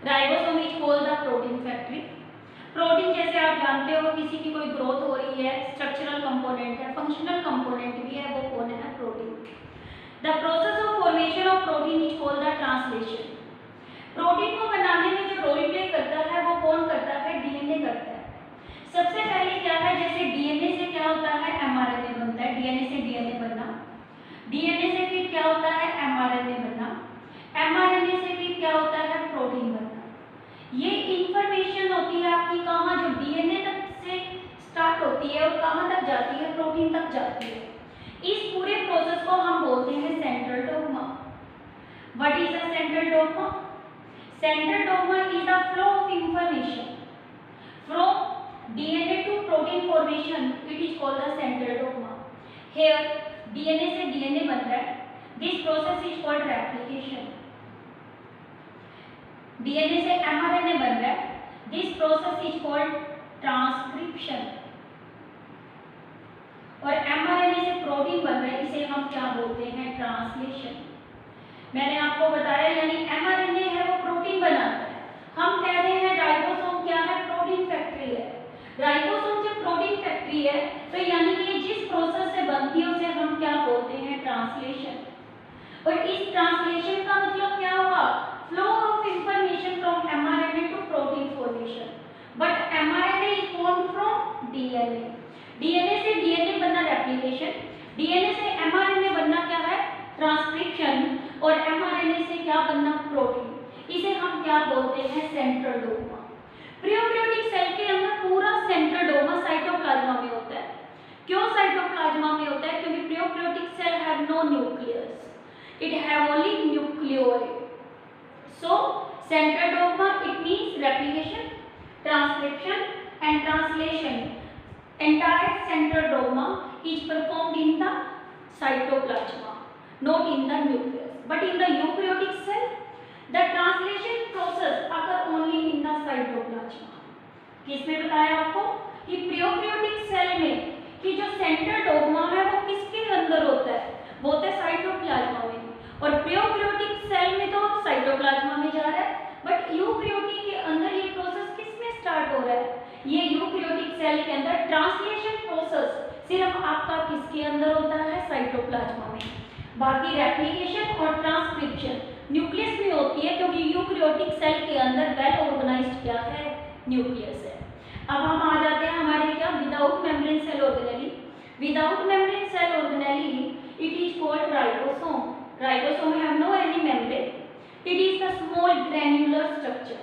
Ribosome is called the protein factory. Protein जैसे आप जानते हो किसी की कोई ग्रोथ हो रही है, स्ट्रक्चरल कंपोनेंट है, फंक्शनल कंपोनेंट भी है, वो कौन है? Protein. The process of formation of protein is called the translation. Protein को बनाने में जो रोल प्ले करता है वो कौन करता है? डीएनए करता है। सबसे पहले क्या है, जैसे डीएनए से क्या होता है? एमआरएनए बनता है। डीएनए से डीएनए बनना, डीएनए से फिर क्या होता है? एमआरएनए बनना, एमआरएनए से फिर क्या होता है? प्रोटीन बनना। ये इंफॉर्मेशन होती है आपकी कहाँ? जो डीएनए तक से स्टार्ट होती है और कहाँ तक जाती है? प्रोटीन तक जाती है। इस पूरे प्रोसेस को हम बोलते हैं central dogma. What is the central dogma? Central dogma is the flow of information from DNA to protein formation. It is called the central dogma. Here DNA से DNA बन रहा है. This process is called replication. DNA से mRNA बन रहा है. This process is called transcription. और mRNA से प्रोटीन बन रहा है, इसे हम क्या बोलते हैं? ट्रांसलेशन। मैंने आपको बताया यानी mRNA है वो प्रोटीन बनाता है। हम कह रहे हैं राइबोसोम क्या है? प्रोटीन फैक्ट्री है। राइबोसोम जब प्रोटीन फैक्ट्री है तो यानी कि जिस प्रोसेस से बनती है उसे हम क्या बोलते हैं? ट्रांसलेशन। और इस ट्रांसलेशन का मतलब क्या हुआ? Flow of information from mRNA to protein formation. But mRNA is formed from DNA. DNA से डीएनए बनना रेप्लिकेशन, डीएनए से एमआरएनए बनना क्या है? ट्रांसक्रिप्शन। और एमआरएनए से क्या बनना? प्रोटीन। इसे हम क्या बोलते हैं? Central dogma. प्रोकैरियोटिक सेल के अंदर पूरा सेंट्रल डोग्मा साइटोप्लाज्मा में होता है। क्यों साइटोप्लाज्मा में होता है? क्योंकि prokaryotic cell have no nucleus, it have only nucleoid. So central dogma it means replication, transcription and translation. Entire central dogma is performed in the cytoplasma, not in the nucleus, but in the eukaryotic cell the translation process occur only in the cytoplasma. किसने बताया आपको कि prokaryotic cell में कि जो central dogma है वो किसके अंदर होता है? वो होता है साइटोप्लाज्मा में। और प्रोकैरियोटिक सेल में तो साइटोप्लाज्मा में जा रहा है, बट यूकैरियोटिक के अंदर ये प्रोसेस किसमें स्टार्ट हो रहा है? ये यूकैरियोटिक सेल के अंदर ट्रांसलेशन प्रोसेस सिर्फ आपका किसके अंदर होता है? साइटोप्लाज्मा में। बाकी रेप्लिकेशन और ट्रांसक्रिप्शन न्यूक्लियस में होती है, क्योंकि यूकैरियोटिक सेल के अंदर वेल ऑर्गेनाइज्ड क्या है? न्यूक्लियस है। अब हम आ जाते हैं हमारे क्या? Without membrane cell organelle. Without membrane cell organelle it is called ribosome. Ribosome have no any membrane, it is the small granular structure.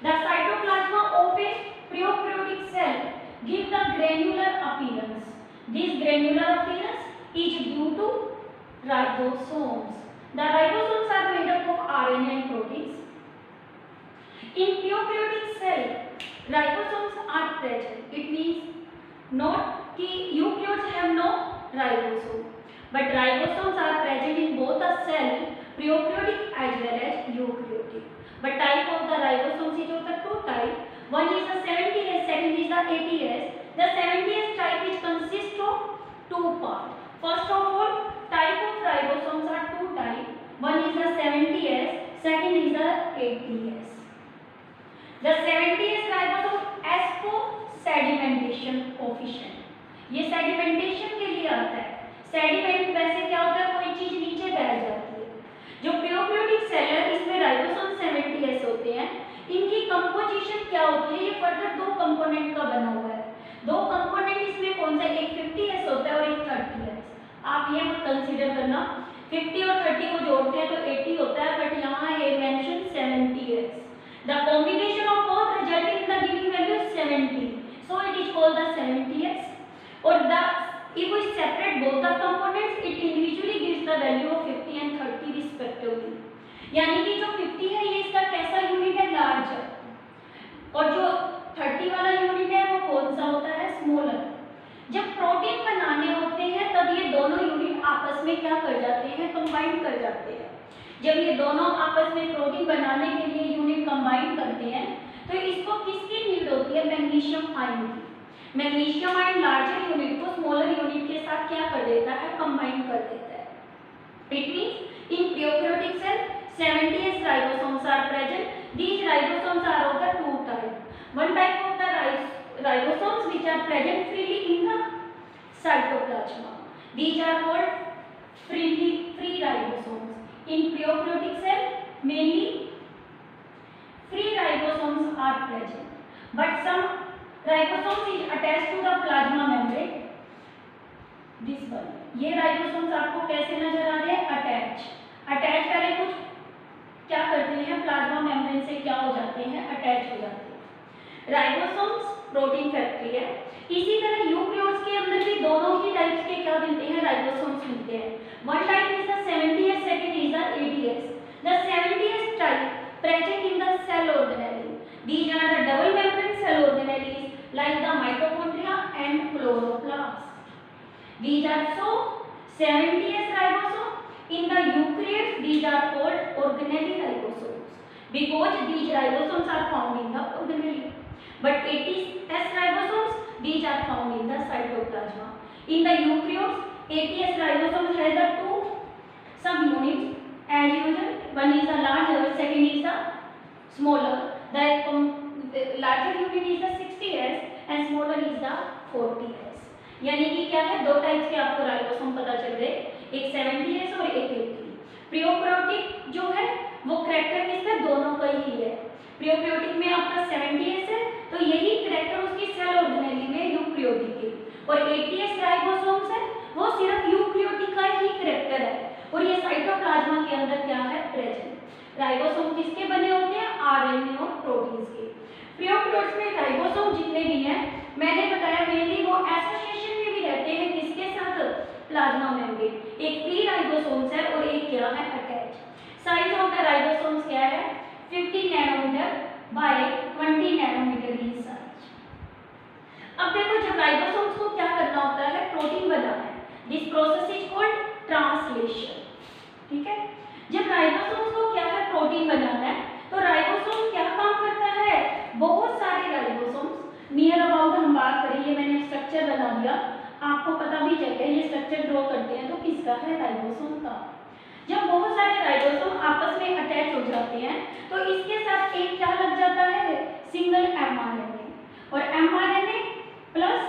The cytoplasma of a prokaryotic cell give the granular appearance. This granular appearance is due to ribosomes. The ribosomes are made up of RNA and proteins. In prokaryotic cell, ribosomes are present. It means not कि eukaryotes have no ribosome, but ribosomes are present in both the cell, prokaryotic as well as eukaryotic. But type of the ribosomes is of the two type. One is the 70S, second is the 80S. The 70S type which consists of two parts. First of all, type of ribosomes are two type. One is the 70S, second is the 80S. The 70S ribosome S for sedimentation coefficient. ये sedimentation के लिए आता है। sediment वैसे क्या होता है? कोई चीज नीचे बैठ जाती है। जो प्रोकैरियोटिक सेल है इसमें राइबोसोम 70S होते हैं। इनकी कंपोजिशन क्या होती है? ये फर्दर दो कंपोनेंट का बना हुआ है। दो कंपोनेंट इसमें कौन सा? एक 50S होता है और एक 30S। आप ये मत कंसीडर करना 50 और 30 को जोड़ते हैं तो 80 होता है, बट यहाँ है mention 70S। The combination of both result in the giving value 70, so it is called the 70S। और the if we separate both the components it individually gives the value of 50 and 30 respectively। यानी कि जो 50 है ये इसका कैसा unit है? Large है। और जो 30 वाला यूनिट है वो कौन सा होता है? स्मॉलर। जब प्रोटीन बनाने होते हैं तब ये दोनों यूनिट आपस में क्या कर जाते हैं? कंबाइन कर जाते हैं। जब ये दोनों आपस में प्रोटीन बनाने के लिए यूनिट कंबाइन करते हैं तो इसको किसकी नीड होती है? मैग्नीशियम आयन की। मैग्नीशियम आयन लार्जर यूनिट को स्मॉलर यूनिट के साथ क्या कर देता है? कंबाइन कर देता है। It means in prokaryotic cell 70S ribosomes are present. These ribosomes One type of the ribosomes which are present freely in the cytoplasm. These are called free ribosomes. In prokaryotic cell, mainly free ribosomes are present, but some ribosomes is attached to the plasma membrane. This one, ये ribosomes आपको कैसे नजर आ रहे हैं? Attach पहले कुछ क्या करते हैं, प्लाज्मा मेम्ब्रेन से क्या हो जाते हैं, अटैच हो जाते हैं। राइबोसोम्स प्रोटीन फैक्ट्री है। इसी तरह यूकेरियोट्स के अंदर भी दोनों ही टाइप्स के क्या मिलते हैं, राइबोसोम्स मिलते हैं। One type is the 70S, second is the 80S। The 70S type present in the cell organelle. These are the double membrane cell organelles like the mitochondria and chloroplast. These are so 70S ribosome. In the eukaryotes, these are called organelle ribosomes because these ribosomes are found in the organelle. But 80S ribosomes, these are found in the cytoplasm. In the eukaryotes, 80S ribosomes has the two subunits as usual. One is the larger, second is the smaller. The larger unit is the 60S and smaller is the 40S. यानी कि क्या है, दो types के आपको ribosome पता चल गए, एक 70S और एक 80। प्रोकैरियोटिक जो है वो करैक्टर किसका, दोनों का ही है। प्रोकैरियोटिक में आपका 70S है तो यही करैक्टर उसकी सेल ऑर्गेनेली में यूकेरियोटिक है, और 80S राइबोसोम्स है वो सिर्फ यूकेरियोटिक का ही करैक्टर है, और ये साइटोप्लाज्मा के अंदर क्या है, प्रेजेंट। राइबोसोम किसके बने होते हैं, आरएनए और प्रोटीन्स के। प्रोकैरियोट्स में राइबोसोम जितने भी हैं मैंने बताया मेनली वो एसोसिएशन में भी रहते हैं किसके साथ, प्लाज्मा मेम्ब्रेन। एक फ्री राइबोसोम्स है और एक क्या है, attach. Size of the ribosomes क्या है, 50 nanometre by 20 nanometre in size. अब देखो जब राइबोसोम्स को क्या करना होता है, प्रोटीन बनाना है, this process is called translation. ठीक है, जब राइबोसोम्स को क्या है, प्रोटीन बनाना है, तो राइबोसोम क्या काम करता है, बहुत सारे राइबोसोम्स नियर अबाउट हम बात करें, ये मैंने स्ट्रक्चर बना दिया, आपको पता भी चल गया ये स्ट्रक्चर ड्रॉ करते हैं तो किसका है, राइबोसोम का। जब बहुत सारे राइबोसोम आपस में अटैच हो जाते हैं तो इसके साथ एक क्या लग जाता है, सिंगल एमआरएनए, और एमआरएनए प्लस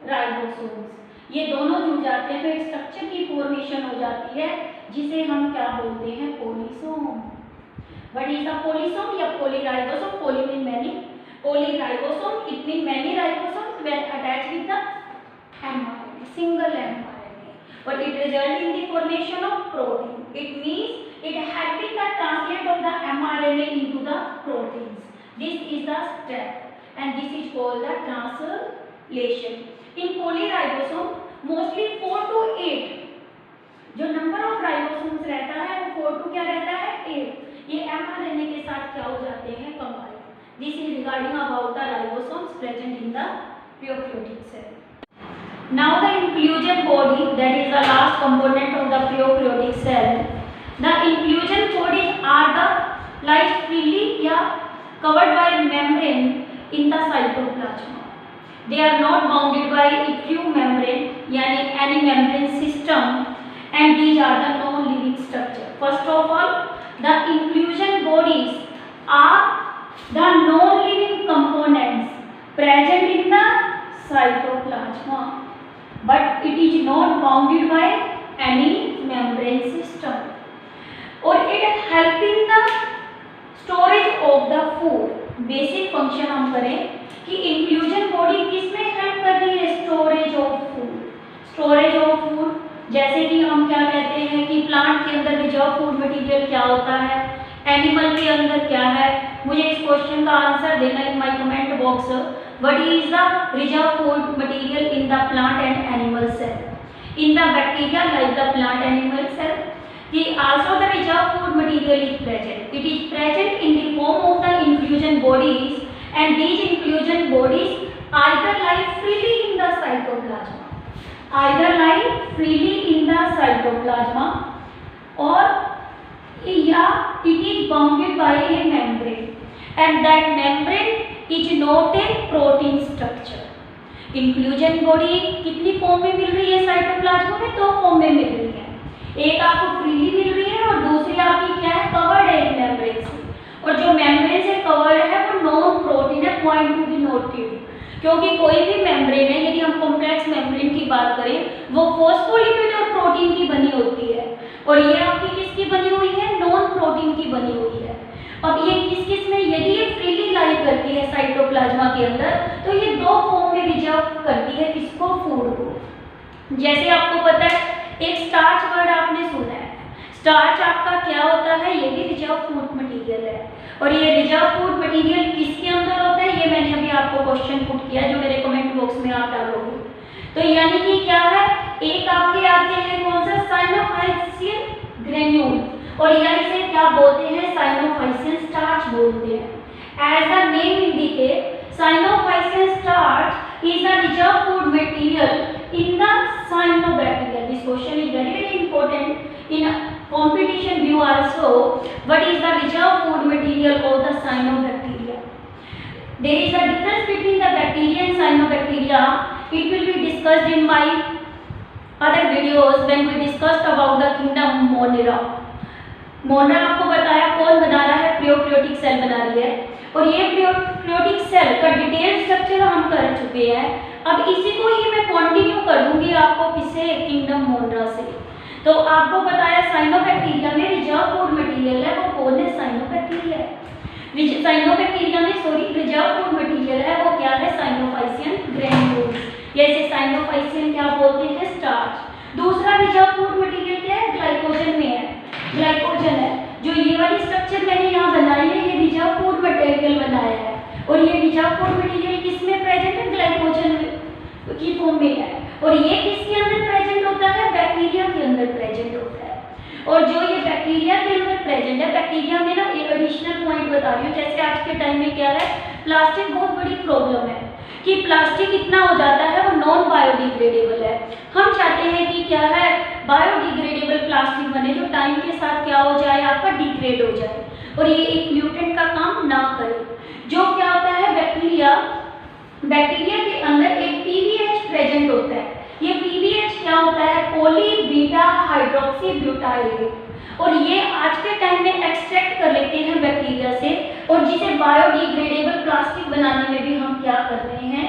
राइबोसोम्स ये दोनों जुड़ जाते हैं तो एक स्ट्रक्चर की फॉर्मेशन हो जाती है जिसे हम क्या बोलते हैं, polysome. What is the polysome या polyribosome? Poly mean many, polyribosome it means many ribosomes when attached with the mRNA, single mRNA, but it results in the formation of protein. It means it helping the translate of the mRNA into the proteins. This is the step and this is called the translation. In polyribosome mostly 4 to 8 जो number of ribosomes रहता है वो 4 to क्या रहता है, 8। ये mRNA के साथ क्या हो जाते हैं, combine. This is regarding about the ribosomes present in the prokaryotic cell. Now the inclusion body, that is the last component of the prokaryotic cell. The inclusion bodies are the lies freely या covered by membrane in the cytoplasm. They are not bounded by active membrane यानी any membrane system, and these are the non-living structure. First of all, the inclusion bodies are the non-living components present in the cytoplasm, but it is not bounded by any membrane system, or it helping the storage of the food. Basic function हम करें कि inclusion body किसमें help कर रही है, storage of food. Storage of food जैसे कि हम क्या कहते हैं कि प्लांट के अंदर रिजर्व फूड मटेरियल क्या होता है, एनिमल के अंदर क्या है, मुझे इस क्वेश्चन का आंसर देना in my comment box. What is the reserve food material in the plant and animal cell? In the bacteria like the plant animal cell, the also the reserve food material is present. It is present in the form of the inclusion bodies, and these inclusion bodies either lie freely in the cytoplasm, either lie freely in the cytoplasm, or yeah, it is bounded by a membrane, and that membrane is not a protein structure. Inclusion body कितनी form में मिल रही है cytoplasm में? दो form में मिल रही है, एक आपको फ्रीली मिल रही है और दूसरी आपकी क्या है, कवर्ड है मेम्ब्रेन से, और जो मेम्ब्रेन से कवर्ड है वो नॉन प्रोटीन है, पॉइंट टू बी नोटेड, क्योंकि कोई भी मेम्ब्रेन है, यदि हम कॉम्प्लेक्स मेम्ब्रेन की बात करें, वो फॉस्फोलिपिड और प्रोटीन की बनी होती है, और ये आपकी किसकी बनी हुई है? नॉन प्रोटीन की बनी हुई है। अब ये किस किस में, यदि ये फ्रीली लाई करती है साइटोप्लाज्मा के अंदर, तो ये दो फॉर्म में रिजर्व करती है किसको? फूड को। जैसे आपको पता है, एक स्टार्च वर्ड आपने सुना है, स्टार्च आपका क्या होता है? ये भी रिजर्व फूड मटेरियल है, और ये रिजर्व फूड मटेरियल किसके अंदर होता है? ये मैंने अभी आपको क्वेश्चन पुट किया, जो मेरे कमेंट बॉक्स में आप डालोगे। तो यानी कि क्या है, एक आपके आते हैं कौन सा? साइनोफाइसियन ग्रेन्यूल, और यह इसे क्या बोलते हैं? साइनोफाइसियन स्टार्च बोलते हैं। As the name indicate, cyanophycean starch is a reserve food material in the cyanobacteria. This question is very very important in competition view also. What is the reserve food material of the cyanobacteria? There is a difference between the bacteria and cyanobacteria. It will be discussed in my other videos when we discussed about the kingdom Monera. मोनरा आपको बताया कौन बना रहा है? Prokaryotic cell बना रही है, और ये प्रोकैरियोटिक सेल का डिटेल स्ट्रक्चर हम कर चुके हैं। अब इसी को ही मैं कंटिन्यू कर दूंगी आपको किससे? किंगडम मोनरा से। तो आपको बताया साइनोबैक्टीरिया में रिजर्व फूड मटेरियल है, वो कौन है? साइनोबैक्टीरिया है। साइनोबैक्टीरिया में रिजर्व फूड मटेरियल है, वो क्या है? साइनोफाइसियन ग्रेन्यूल्स, जैसे साइनोफाइसियन क्या बोलते हैं? स्टार्च। दूसरा रिजर्व फूड मटेरियल क्या है? ग्लाइकोजन में है, ग्लाइकोजन है। जो ये वाली स्ट्रक्चर मैंने यहाँ बनाई है, ये रिजर्व फूड मटेरियल बनाया है, और ये रिजर्व फूड मटेरियल किसमें प्रेजेंट है? ग्लाइकोजन की फॉर्म में है। और ये किसके अंदर प्रेजेंट होता है? बैक्टीरिया के अंदर प्रेजेंट होता है। और जो ये बैक्टीरिया के अंदर प्रेजेंट है, बैक्टीरिया में ना एक एडिशनल पॉइंट बता रही हूँ, जैसे आज के टाइम में क्या है, प्लास्टिक बहुत बड़ी प्रॉब्लम है कि प्लास्टिक इतना हो जाता है, वो नॉन बायोडिग्रेडेबल है। हम चाहते हैं कि क्या है, बायोडिग्रेडेबल प्लास्टिक बने, जो टाइम के साथ क्या हो जाए, आपका डिग्रेड हो जाए, और ये एक प्लूटेंट का काम ना करे। जो क्या होता है, बैक्टीरिया के अंदर एक पीवीएच प्रेजेंट होता है। ये पीवीएच क्या होता है? पॉली बीटा हाइड्रोक्सी ब्यूटाइलेट, और ये आज के टाइम में एक्सट्रैक्ट कर लेते हैं बैक्टीरिया से, और जिसे बायोडिग्रेडेबल प्लास्टिक बनाने में भी हम क्या कर रहे हैं?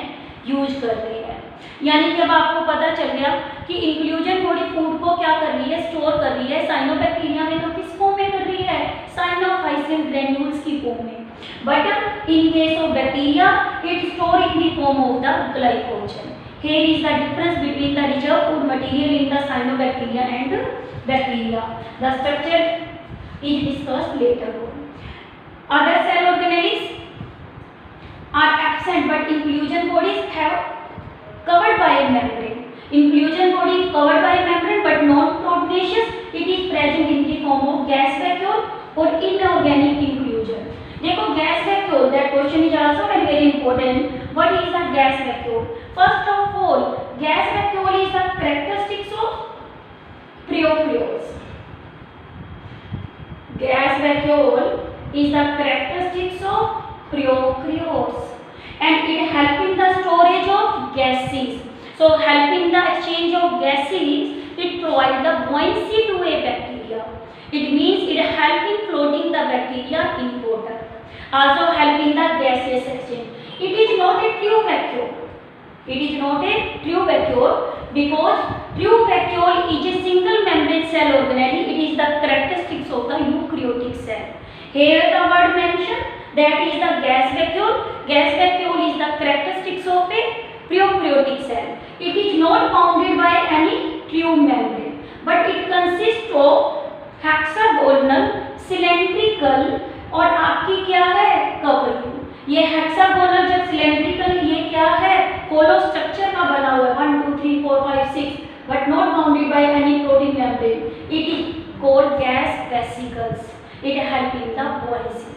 यूज कर रहे हैं। यानी कि अब आपको पता चल गया कि इंक्लूजन बॉडी फूड को क्या कर रही है? स्टोर कर रही है। साइनोबैक्टीरिया में तो किस फॉर्म में कर रही है? साइनोफाइसियन ग्रेन्यूल्स की फॉर्म में, but in case of bacteria it store in the form of the glycogen. Here is the difference between the reserve food material in the cyanobacteria and bacteria. The structure is discussed later on. Other cell organelles are absent, but inclusion bodies have covered by a membrane. Inclusion body is covered by a membrane but not proteinous. It is present in the form of gas vacuole or inorganic inclusion. देखो gas vacuole, that question is also very very important. What is the gas vacuole? First of all, gas vacuole is the characteristics of prokaryotes. Gas vacuole is the characteristics of prokaryotes and it help in the storage of gases. So help in the exchange of gases, it provide the buoyancy to a bacteria. It means it help in floating the bacteria in water. Also help in the gaseous exchange. It is not a true vacuole. It is not a true vacuole because true vacuole is a single membrane cell organelle. It is the characteristics of the eukaryotic cell. Here the word mentioned, that is the gas vacuole. Gas vacuole is the characteristics of a prokaryotic cell. It is not bounded by any true membrane, but it consists of hexagonal, cylindrical और आपकी क्या है? Covering. ये hexagonal जब cylindrical, ये क्या है? होलो structure का बना हुआ है, 1 2 3 4 5 6, but not bounded by any protein membrane. It is called gas vesicles. It help in the buoyancy.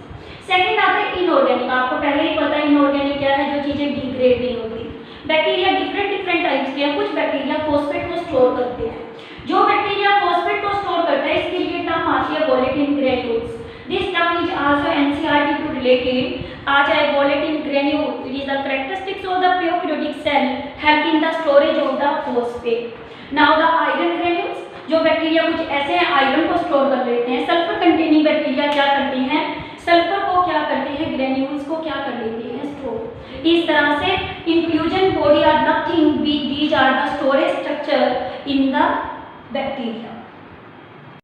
Second आता है इनऑर्गेनिक। आपको पहले ही पता है इनऑर्गेनिक क्या है, जो चीजें डिग्रेड नहीं होती। बैक्टीरिया डिफरेंट टाइप्स के हैं। कुछ बैक्टीरिया फॉस्फेट को स्टोर करते हैं। जो बैक्टीरिया फॉस्फेट को स्टोर करता है, इसके लिए टर्म आती है volutin granules. This term is also NCERT to related. आ जाए volutin granule, it is the characteristics of the prokaryotic cell, help in the storage of the phosphate. Now the iron granules, जो bacteria कुछ ऐसे हैं iron को store कर लेते हैं। सल्फर कंटेनिंग बैक्टीरिया क्या करते हैं? सल्फर को क्या करते हैं? ग्रेन्यूल्स को क्या कर लेते हैं? स्टोर। इस तरह से inclusion body are nothing, these are the storage structure in the bacteria.